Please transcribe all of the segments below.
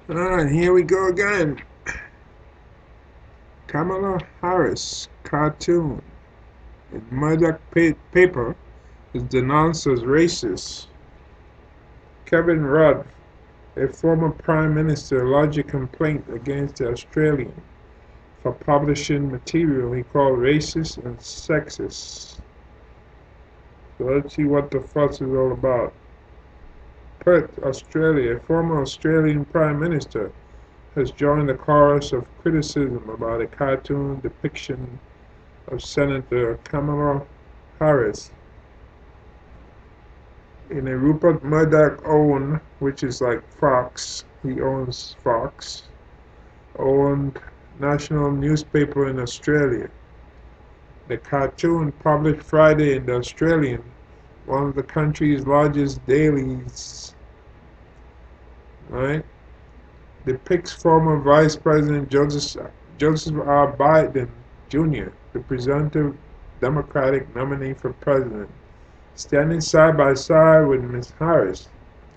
Alright, here we go again. Kamala Harris cartoon in Murdoch paper is denounced as racist. Kevin Rudd, a former Prime Minister, lodged a complaint against the Australian for publishing material he called racist and sexist. So let's see what the fuss is all about. Perth, Australia, a former Australian Prime Minister, has joined the chorus of criticism about a cartoon depiction of Senator Kamala Harris in a Rupert Murdoch-owned, which is like Fox, he owns Fox, owned national newspaper in Australia. The cartoon, published Friday in The Australian, one of the country's largest dailies, right, depicts former Vice President Joseph R. Biden Jr., the presumptive Democratic nominee for president, standing side by side with Ms. Harris,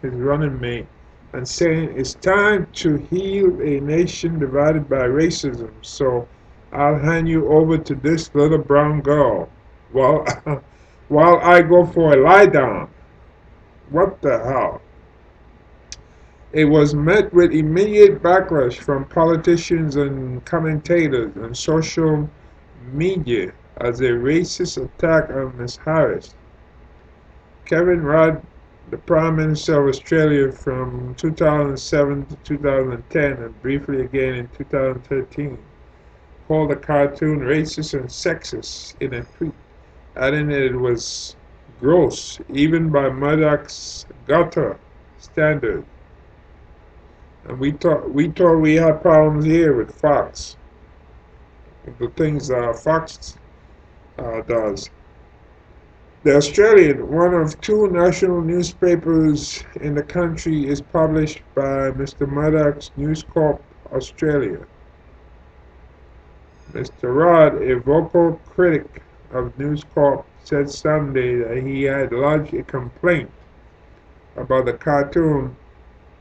his running mate, and saying, "It's time to heal a nation divided by racism, so I'll hand you over to this little brown girl while, while I go for a lie down." What the hell? It was met with immediate backlash from politicians and commentators on social media as a racist attack on Ms. Harris. Kevin Rudd, the Prime Minister of Australia from 2007 to 2010 and briefly again in 2013, called the cartoon racist and sexist in a tweet, adding that it was gross, even by Murdoch's gutter standard. And we thought we had problems here with Fox, the things Fox does. The Australian, one of two national newspapers in the country, is published by Mr. Murdoch's News Corp Australia. Mr. Rudd, a vocal critic of News Corp, said Sunday that he had lodged a complaint about the cartoon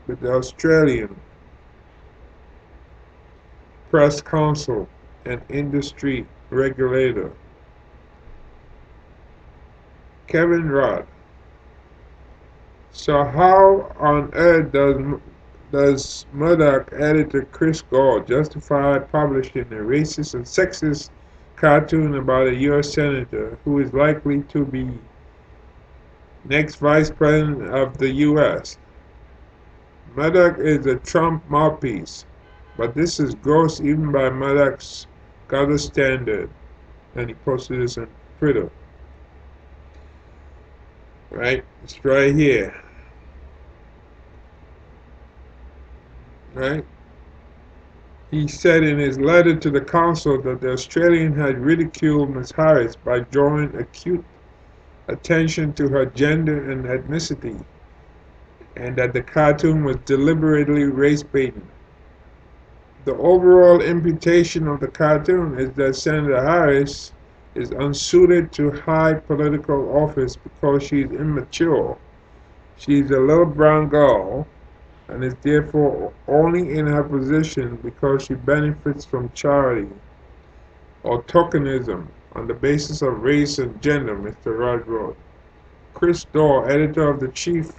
with the Australian Press Council and industry regulator. Kevin Rudd. So how on earth does Murdoch editor Chris Gore justify publishing a racist and sexist cartoon about a U.S. senator who is likely to be next vice president of the U.S.? Murdoch is a Trump mouthpiece, but this is gross even by Murdoch's gutter standard. And he posted this on Twitter. Right? It's right here. Right? He said in his letter to the council that the Australian had ridiculed Ms. Harris by drawing acute attention to her gender and ethnicity, and that the cartoon was deliberately race-baiting. The overall imputation of the cartoon is that Senator Harris is unsuited to high political office because she is immature. She is a little brown girl and is therefore only in her position because she benefits from charity or tokenism on the basis of race and gender, Mr. Rudd wrote. Chris Dorr, editor-in-chief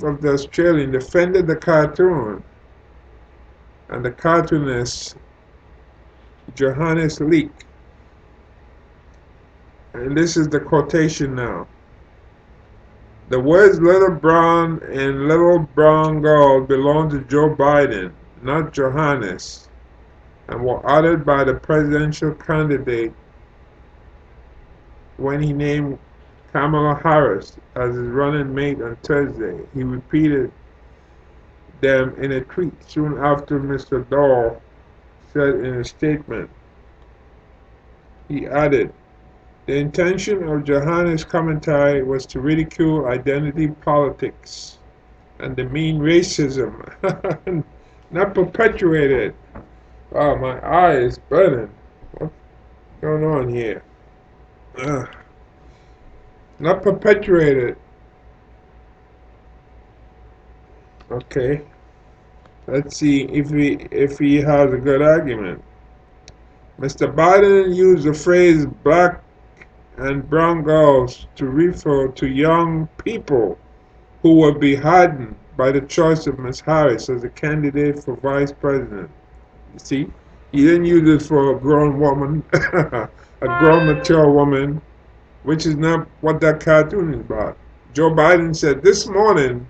of the Australian, defended the cartoon and the cartoonist Johannes Leek. And this is the quotation now. The words little brown and little brown girl belong to Joe Biden, not Johannes, and were uttered by the presidential candidate when he named Kamala Harris as his running mate on Thursday. He repeated them in a tweet soon after Mr. Dorr said in a statement. He added, "The intention of Johannes' commentary was to ridicule identity politics and demean racism, not perpetuate it." Wow, my eye is burning. What's going on here? Ugh. not perpetuated. Okay, let's see if he has a good argument. Mr. Biden used the phrase black and brown girls to refer to young people who were beheartened by the choice of Ms. Harris as a candidate for vice president. You see, he didn't use it for a grown woman, a grown mature woman, which is not what that cartoon is about. Joe Biden said this morning,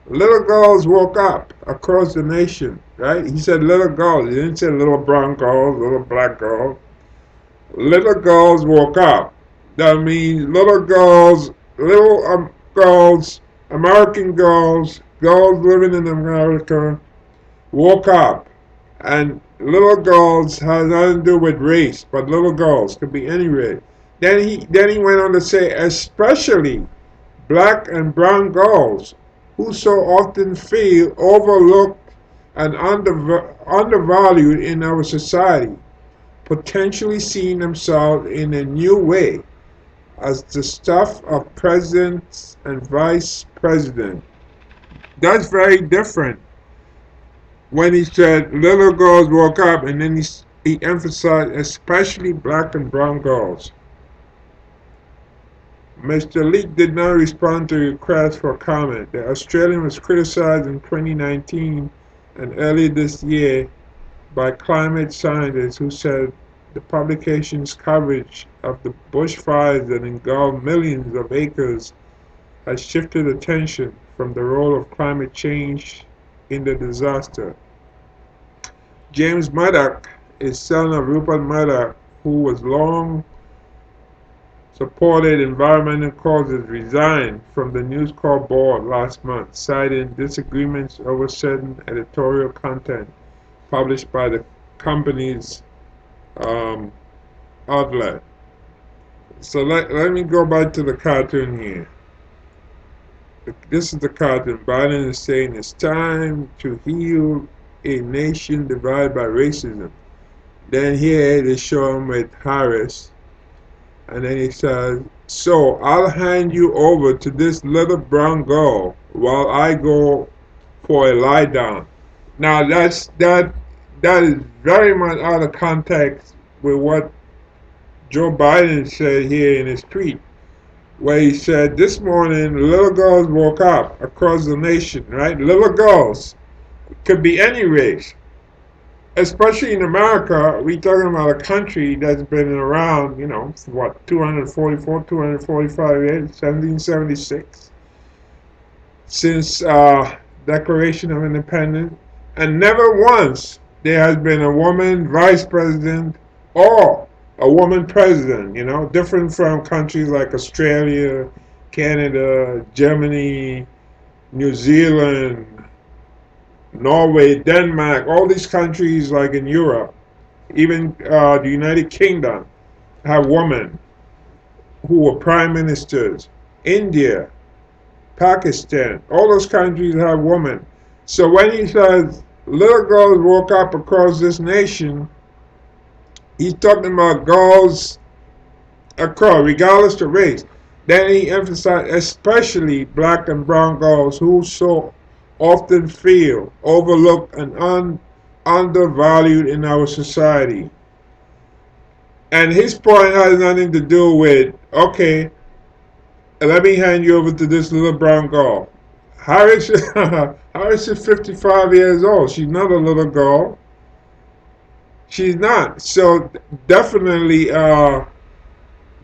little girls woke up across the nation, right? He said little girls. He didn't say little brown girls, little black girls. Little girls woke up. That means little girls, little girls, American girls, girls living in America, woke up. And little girls has nothing to do with race, but little girls could be any race. Then he went on to say, especially black and brown girls, who so often feel overlooked and undervalued in our society, potentially seeing themselves in a new way as the stuff of presidents and vice president. That's very different when he said little girls woke up, and then he emphasized especially black and brown girls. Mr. Leak did not respond to requests for comment. The Australian was criticized in 2019 and earlier this year by climate scientists who said the publication's coverage of the bushfires that engulfed millions of acres has shifted attention from the role of climate change in the disaster. James Murdoch, a son of Rupert Murdoch, who was long supported environmental causes, resigned from the News Corp board last month, citing disagreements over certain editorial content published by the company's um, outlet. So let me go back to the cartoon here. This is the cartoon. Biden is saying it's time to heal a nation divided by racism. Then here they show him with Harris, and then he says, "So I'll hand you over to this little brown girl while I go for a lie down." Now that is very much out of context with what Joe Biden said here in his tweet, where he said this morning little girls woke up across the nation, right? Little girls could be any race, especially in America. We're talking about a country that's been around, for what, 244, 245 years, 1776, since Declaration of Independence, and never once there has been a woman vice president or a woman president, different from countries like Australia, Canada, Germany, New Zealand, Norway, Denmark, all these countries like in Europe, even the United Kingdom have women who were prime ministers. India, Pakistan, all those countries have women. So when he says little girls woke up across this nation, he's talking about girls across, regardless of race. Then he emphasized especially black and brown girls who so often feel overlooked and undervalued in our society. And his point has nothing to do with, okay, let me hand you over to this little brown girl. Harris, Harris is 55 years old. She's not a little girl. She's not. So definitely,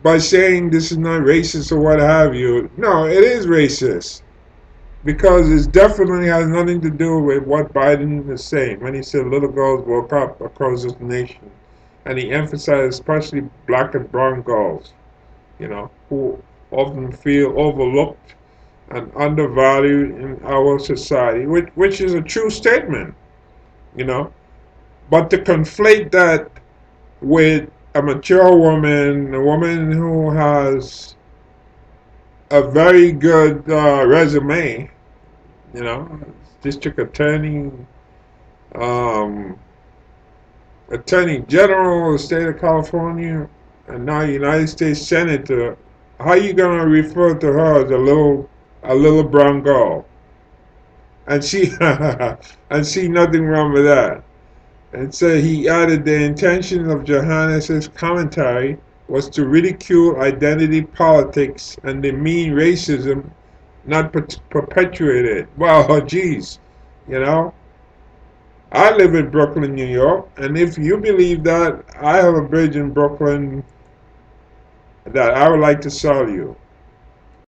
by saying this is not racist or what have you, no, it is racist. Because it definitely has nothing to do with what Biden is saying when he said little girls woke up across this nation. And he emphasized especially black and brown girls, who often feel overlooked and undervalued in our society, which is a true statement, you know. But to conflate that with a mature woman, a woman who has a very good resume, district attorney, um, attorney general of the state of California, and now United States Senator, how you gonna refer to her as a little brown girl? And she and see nothing wrong with that. And so he added the intention of Johannes's commentary was to ridicule identity politics and demean racism, not perpetuate it. Well, geez, you know, I live in Brooklyn, New York, and if you believe that, I have a bridge in Brooklyn that I would like to sell you.